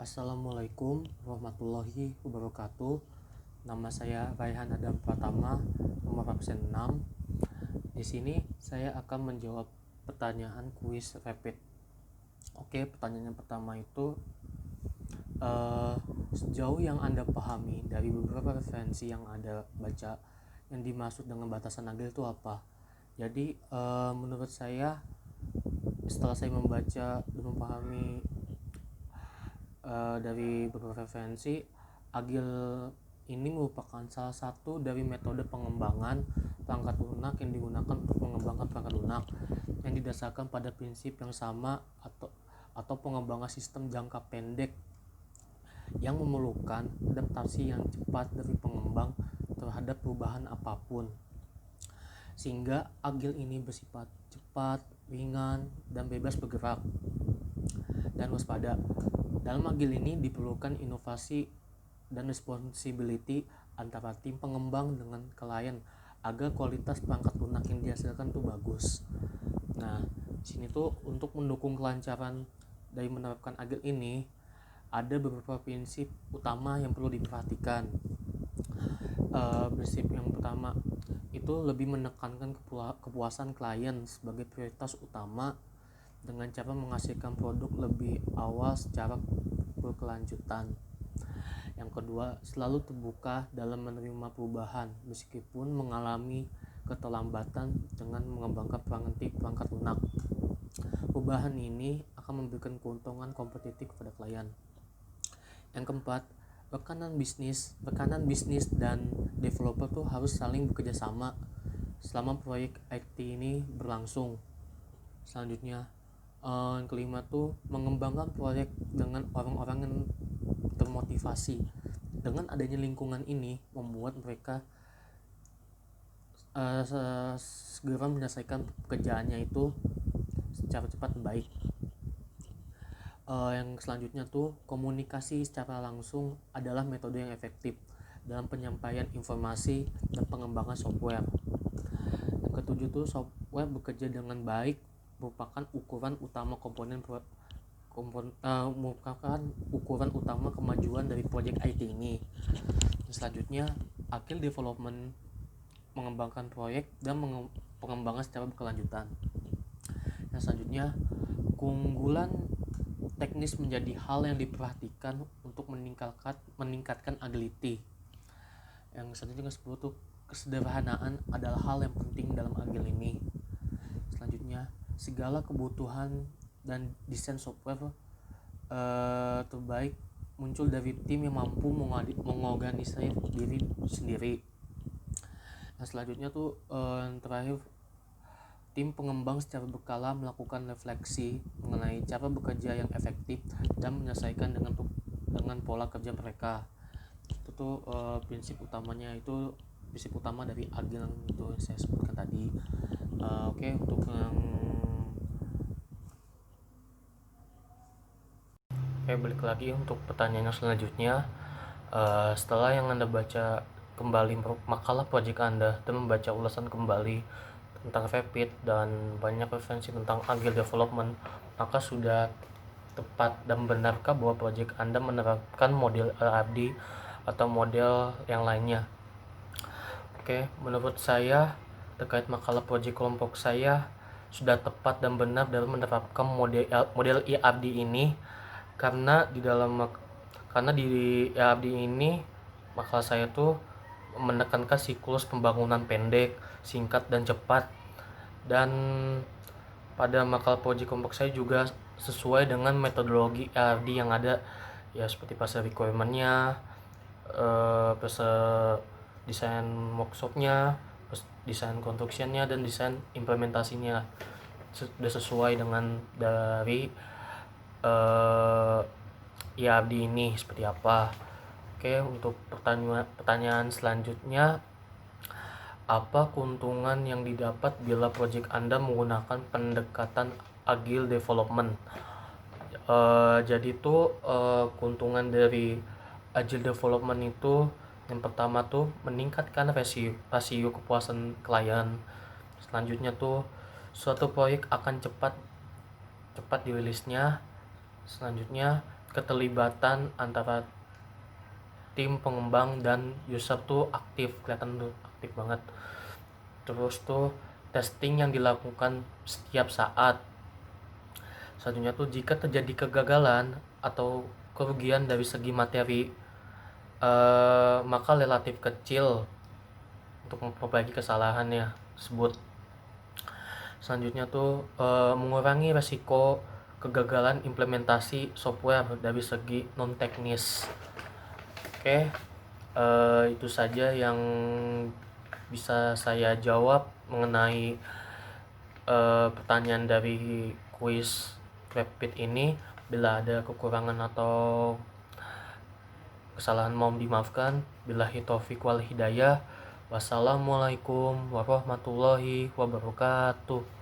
Assalamualaikum warahmatullahi wabarakatuh. Nama saya Raihan Adam Pratama, nomor absen 6. Di sini saya akan menjawab pertanyaan kuis rapid. Oke, pertanyaan yang pertama itu sejauh yang Anda pahami dari beberapa referensi yang Anda baca, yang dimaksud dengan batasan agil itu apa? Jadi menurut saya, setelah saya membaca dan memahami dari beberapa referensi, agil ini merupakan salah satu dari metode pengembangan perangkat lunak yang digunakan untuk mengembangkan perangkat lunak yang didasarkan pada prinsip yang sama atau pengembangan sistem jangka pendek yang memerlukan adaptasi yang cepat dari pengembang terhadap perubahan apapun, sehingga agil ini bersifat cepat, ringan, dan bebas bergerak dan waspada. Dalam agil ini diperlukan inovasi dan responsibility antara tim pengembang dengan klien agar kualitas perangkat lunak yang dihasilkan tuh bagus. Nah, sini tuh untuk mendukung kelancaran dari menerapkan agil ini ada beberapa prinsip utama yang perlu diperhatikan. Prinsip yang pertama itu lebih menekankan kepuasan klien sebagai prioritas utama dengan cara menghasilkan produk lebih awal secara berkelanjutan. Yang kedua, selalu terbuka dalam menerima perubahan meskipun mengalami keterlambatan dengan mengembangkan perangkat lunak. Perubahan ini akan memberikan keuntungan kompetitif kepada klien. Yang keempat, rekanan bisnis dan developer tuh harus saling bekerja sama selama proyek IT ini berlangsung. Selanjutnya, yang kelima tuh mengembangkan proyek dengan orang-orang yang termotivasi. Dengan adanya lingkungan ini membuat mereka segera menyelesaikan pekerjaannya itu secara cepat dan baik. Yang selanjutnya tuh komunikasi secara langsung adalah metode yang efektif dalam penyampaian informasi dan pengembangan software. Yang ketujuh tuh software bekerja dengan baik merupakan ukuran utama merupakan ukuran utama kemajuan dari proyek IT ini. Selanjutnya, agile development mengembangkan proyek dan pengembangan secara berkelanjutan. Yang selanjutnya, keunggulan teknis menjadi hal yang diperhatikan untuk meningkatkan agility. Yang selanjutnya ke-10 tuh kesederhanaan adalah hal yang penting dalam agile ini. Selanjutnya, segala kebutuhan dan desain software terbaik muncul dari tim yang mampu mengorganisir diri sendiri. Nah, selanjutnya tuh yang terakhir, tim pengembang secara berkala melakukan refleksi mengenai cara bekerja yang efektif dan menyelesaikan dengan pola kerja mereka. Itu tuh prinsip utamanya, itu prinsip utama dari agile itu yang saya sebutkan tadi. Oke, untuk yang balik lagi untuk pertanyaan yang selanjutnya. Setelah yang Anda baca kembali makalah proyek Anda dan membaca ulasan kembali tentang Rapid dan banyak referensi tentang agile development, maka sudah tepat dan benarkah bahwa proyek Anda menerapkan model LRD atau model yang lainnya? Oke, menurut saya terkait makalah proyek kelompok saya sudah tepat dan benar dalam menerapkan model ERD ini, karena di ERD ini makalah saya tuh menekankan siklus pembangunan pendek, singkat, dan cepat. Dan pada makalah proyek kelompok saya juga sesuai dengan metodologi ERD yang ada, ya seperti pasar requirement-nya, desain workshopnya, desain construction-nya, dan desain implementasinya sudah sesuai dengan dari ERD ini seperti apa. Oke, untuk pertanyaan selanjutnya, apa keuntungan yang didapat bila proyek Anda menggunakan pendekatan agile development? Jadi itu keuntungan dari agile development itu, yang pertama tuh meningkatkan rasio kepuasan klien. Selanjutnya tuh suatu proyek akan cepat dirilisnya. Selanjutnya, keterlibatan antara tim pengembang dan user tuh aktif, kelihatan tuh aktif banget. Terus tuh testing yang dilakukan setiap saat. Selanjutnya tuh jika terjadi kegagalan atau kerugian dari segi materi, maka relatif kecil untuk memperbaiki kesalahannya tersebut. Selanjutnya tuh mengurangi resiko kegagalan implementasi software dari segi non teknis. Oke, itu saja yang bisa saya jawab mengenai pertanyaan dari kuis rapid ini. Bila ada kekurangan atau kesalahan mohon dimaafkan. Billahi taufiq wal hidayah. Wassalamualaikum warahmatullahi wabarakatuh.